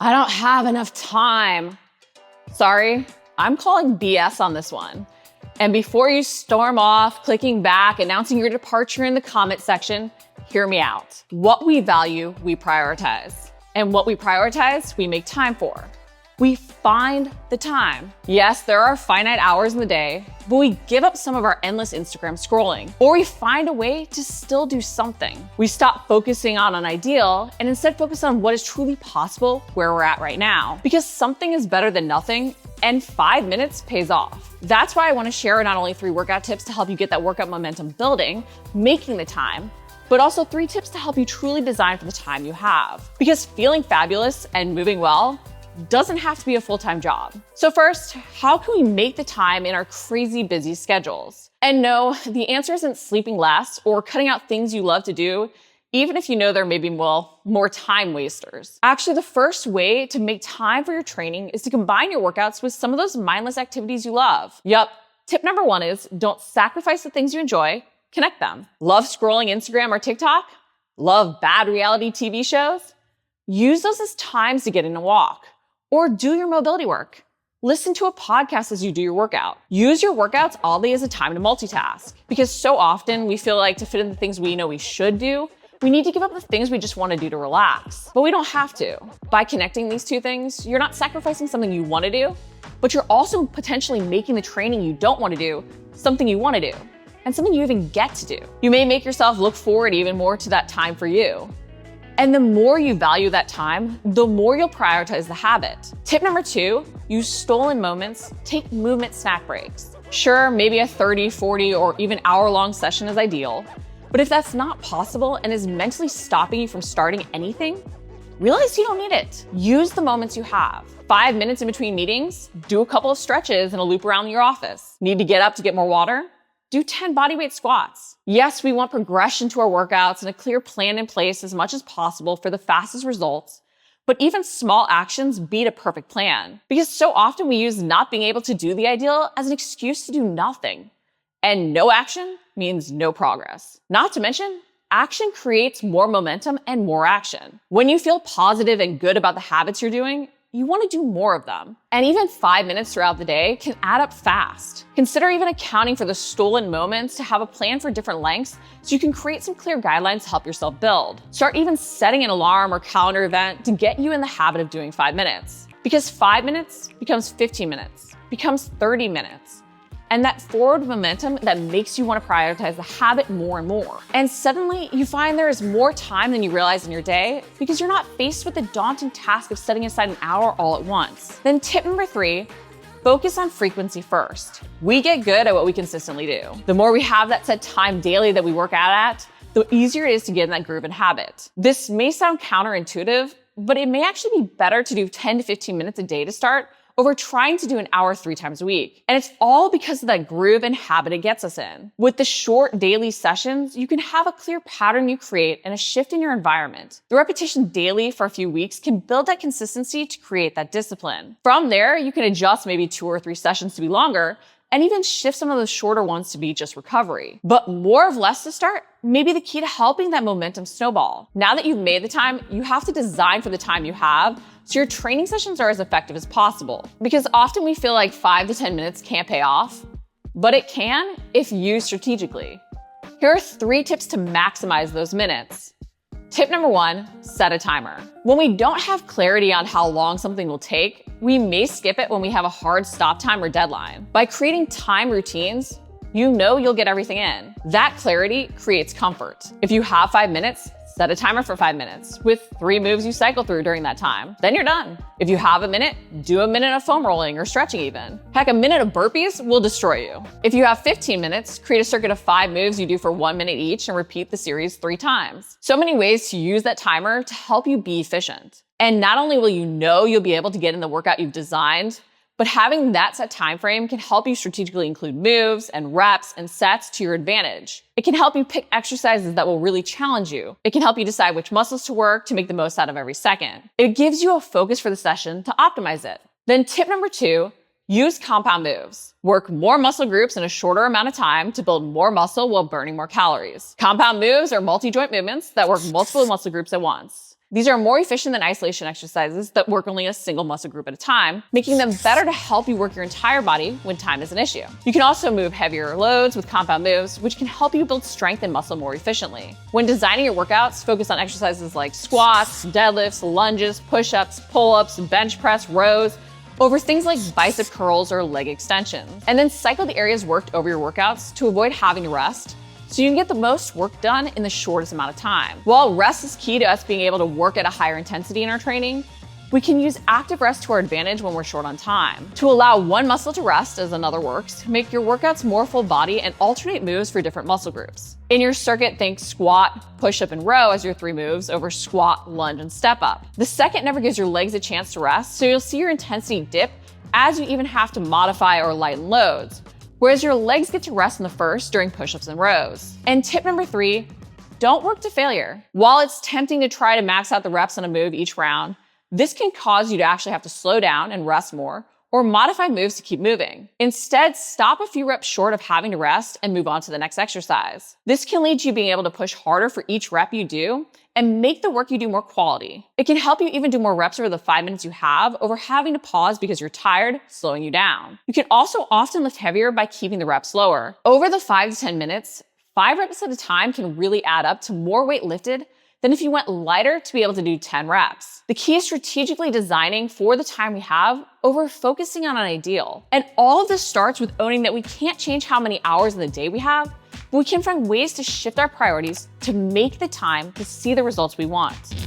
I don't have enough time. Sorry, I'm calling BS on this one. And before you storm off, clicking back, announcing your departure in the comment section, hear me out. What we value, we prioritize. And what we prioritize, we make time for. We find the time. Yes, there are finite hours in the day, but we give up some of our endless Instagram scrolling, or we find a way to still do something. We stop focusing on an ideal and instead focus on what is truly possible where we're at right now. Because something is better than nothing, and 5 minutes pays off. That's why I want to share not only 3 workout tips to help you get that workout momentum building, making the time, but also 3 tips to help you truly design for the time you have. Because feeling fabulous and moving well doesn't have to be a full-time job. So first, how can we make the time in our crazy busy schedules? And no, the answer isn't sleeping less or cutting out things you love to do, even if you know there may be, more time wasters. Actually, the first way to make time for your training is to combine your workouts with some of those mindless activities you love. Yup, tip number 1 is don't sacrifice the things you enjoy, connect them. Love scrolling Instagram or TikTok? Love bad reality TV shows? Use those as times to get in a walk. Or do your mobility work. Listen to a podcast as you do your workout. Use your workouts all day as a time to multitask. Because so often we feel like to fit in the things we know we should do, we need to give up the things we just want to do to relax. But we don't have to. By connecting these 2 things, you're not sacrificing something you want to do, but you're also potentially making the training you don't want to do something you want to do, and something you even get to do. You may make yourself look forward even more to that time for you. And the more you value that time, the more you'll prioritize the habit. Tip number 2, use stolen moments, take movement snack breaks. Sure, maybe a 30, 40, or even hour-long session is ideal, but if that's not possible and is mentally stopping you from starting anything, realize you don't need it. Use the moments you have. 5 minutes in between meetings, do a couple of stretches and a loop around your office. Need to get up to get more water? Do 10 bodyweight squats. Yes, we want progression to our workouts and a clear plan in place as much as possible for the fastest results, but even small actions beat a perfect plan. Because so often we use not being able to do the ideal as an excuse to do nothing. And no action means no progress. Not to mention, action creates more momentum and more action. When you feel positive and good about the habits you're doing, you want to do more of them. And even 5 minutes throughout the day can add up fast. Consider even accounting for the stolen moments to have a plan for different lengths so you can create some clear guidelines to help yourself build. Start even setting an alarm or calendar event to get you in the habit of doing 5 minutes. Because 5 minutes becomes 15 minutes, becomes 30 minutes. And that forward momentum that makes you want to prioritize the habit more and more. And suddenly you find there is more time than you realize in your day because you're not faced with the daunting task of setting aside an hour all at once. Then tip number 3, focus on frequency first. We get good at what we consistently do. The more we have that set time daily that we work out at, the easier it is to get in that groove and habit. This may sound counterintuitive, but it may actually be better to do 10 to 15 minutes a day to start over trying to do an hour 3 times a week. And it's all because of that groove and habit it gets us in. With the short daily sessions, you can have a clear pattern you create and a shift in your environment. The repetition daily for a few weeks can build that consistency to create that discipline. From there, you can adjust maybe 2 or 3 sessions to be longer, and even shift some of those shorter ones to be just recovery. But more of less to start may be the key to helping that momentum snowball. Now that you've made the time, you have to design for the time you have so your training sessions are as effective as possible. Because often we feel like 5 to 10 minutes can't pay off, but it can if used strategically. Here are 3 tips to maximize those minutes. Tip number 1, set a timer. When we don't have clarity on how long something will take, we may skip it when we have a hard stop time or deadline. By creating time routines, you know you'll get everything in. That clarity creates comfort. If you have 5 minutes, set a timer for 5 minutes with 3 moves you cycle through during that time. Then you're done. If you have a minute, do a minute of foam rolling or stretching even. Heck, a minute of burpees will destroy you. If you have 15 minutes, create a circuit of 5 moves you do for 1 minute each and repeat the series 3 times. So many ways to use that timer to help you be efficient. And not only will you know you'll be able to get in the workout you've designed, but having that set time frame can help you strategically include moves and reps and sets to your advantage. It can help you pick exercises that will really challenge you. It can help you decide which muscles to work to make the most out of every second. It gives you a focus for the session to optimize it. Then tip number 2, use compound moves. Work more muscle groups in a shorter amount of time to build more muscle while burning more calories. Compound moves are multi-joint movements that work multiple muscle groups at once. These are more efficient than isolation exercises that work only a single muscle group at a time, making them better to help you work your entire body when time is an issue. You can also move heavier loads with compound moves, which can help you build strength and muscle more efficiently. When designing your workouts, focus on exercises like squats, deadlifts, lunges, push-ups, pull-ups, bench press, rows, over things like bicep curls or leg extensions. And then cycle the areas worked over your workouts to avoid having to rest, so you can get the most work done in the shortest amount of time. While rest is key to us being able to work at a higher intensity in our training, we can use active rest to our advantage when we're short on time. To allow one muscle to rest as another works, make your workouts more full body and alternate moves for different muscle groups. In your circuit, think squat, push-up, and row as your 3 moves over squat, lunge, and step up. The second never gives your legs a chance to rest, so you'll see your intensity dip as you even have to modify or lighten loads, whereas your legs get to rest in the first during push-ups and rows. And tip number 3, don't work to failure. While it's tempting to try to max out the reps on a move each round, this can cause you to actually have to slow down and rest more, or modify moves to keep moving. Instead, stop a few reps short of having to rest and move on to the next exercise. This can lead to you being able to push harder for each rep you do and make the work you do more quality. It can help you even do more reps over the 5 minutes you have over having to pause because you're tired, slowing you down. You can also often lift heavier by keeping the reps lower. Over the 5 to 10 minutes, 5 reps at a time can really add up to more weight lifted than if you went lighter to be able to do 10 reps. The key is strategically designing for the time we have over focusing on an ideal. And all of this starts with owning that we can't change how many hours in the day we have, but we can find ways to shift our priorities to make the time to see the results we want.